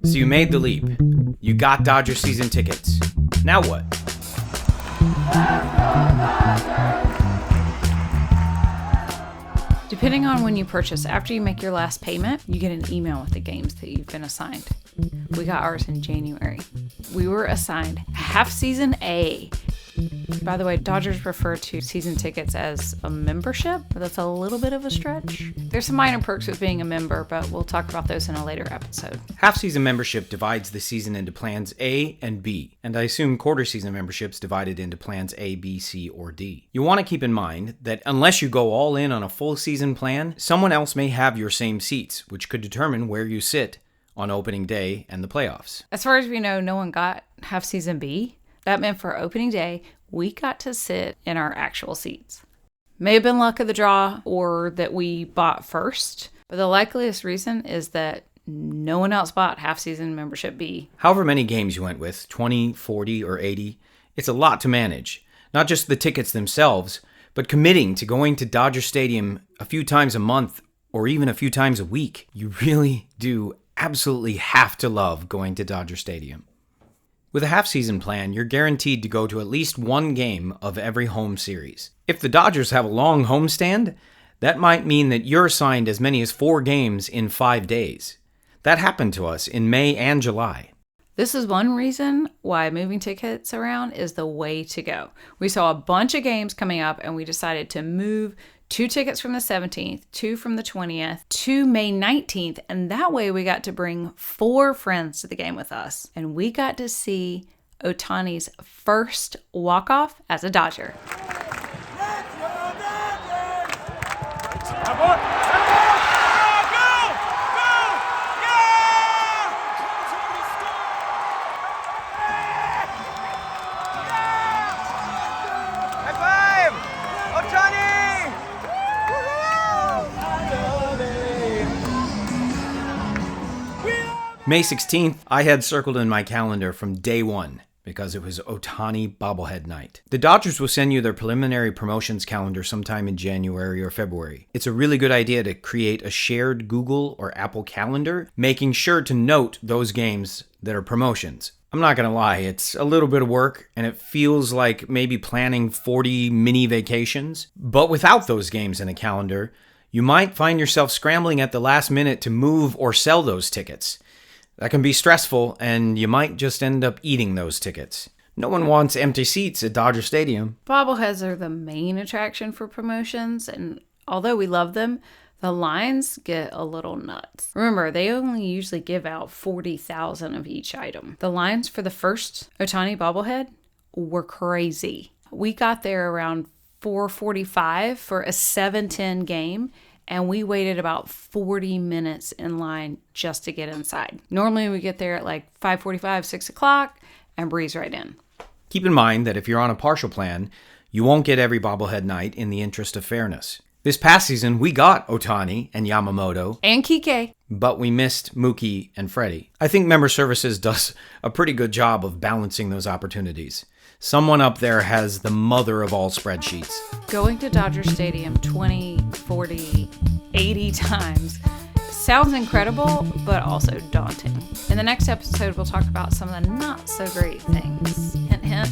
So you made the leap. You got Dodger season tickets. Now what? Depending on when you purchase, after you make your last payment, you get an email with the games that you've been assigned. We got ours in January. We were assigned half season A. By the way, Dodgers refer to season tickets as a membership, but that's a little bit of a stretch. There's some minor perks with being a member, but we'll talk about those in a later episode. Half-season membership divides the season into plans A and B, and I assume quarter-season memberships divided into plans A, B, C, or D. You want to keep in mind that unless you go all in on a full season plan, someone else may have your same seats, which could determine where you sit on opening day and the playoffs. As far as we know, no one got half-season B. That meant for opening day, we got to sit in our actual seats. May have been luck of the draw or that we bought first, but the likeliest reason is that no one else bought half-season membership B. However many games you went with, 20, 40, or 80, it's a lot to manage. Not just the tickets themselves, but committing to going to Dodger Stadium a few times a month or even a few times a week. You really do absolutely have to love going to Dodger Stadium. With a half-season plan, you're guaranteed to go to at least one game of every home series. If the Dodgers have a long homestand, that might mean that you're assigned as many as 4 games in 5 days. That happened to us in May and July. This is one reason why moving tickets around is the way to go. We saw a bunch of games coming up and we decided to move 2 tickets from the 17th, 2 from the 20th, to May 19th, and that way we got to bring 4 friends to the game with us. And we got to see Ohtani's first walk-off as a Dodger. May 16th, I had circled in my calendar from day one because it was Ohtani bobblehead night. The Dodgers will send you their preliminary promotions calendar sometime in January or February. It's a really good idea to create a shared Google or Apple calendar, making sure to note those games that are promotions. I'm not going to lie, it's a little bit of work and it feels like maybe planning 40 mini vacations. But without those games in a calendar, you might find yourself scrambling at the last minute to move or sell those tickets. That can be stressful, and you might just end up eating those tickets. No one wants empty seats at Dodger Stadium. Bobbleheads are the main attraction for promotions, and although we love them, the lines get a little nuts. Remember, they only usually give out 40,000 of each item. The lines for the first Ohtani bobblehead were crazy. We got there around 4:45 for a 7:10 game, and we waited about 40 minutes in line just to get inside. Normally we get there at like 5:45, 6 o'clock, and breeze right in. Keep in mind that if you're on a partial plan, you won't get every bobblehead night in the interest of fairness. This past season, we got Ohtani and Yamamoto. And Kike. But we missed Mookie and Freddie. I think Member Services does a pretty good job of balancing those opportunities. Someone up there has the mother of all spreadsheets. Going to Dodger Stadium 20, 40, 80 times sounds incredible, but also daunting. In the next episode, we'll talk about some of the not so great things. Hint, hint,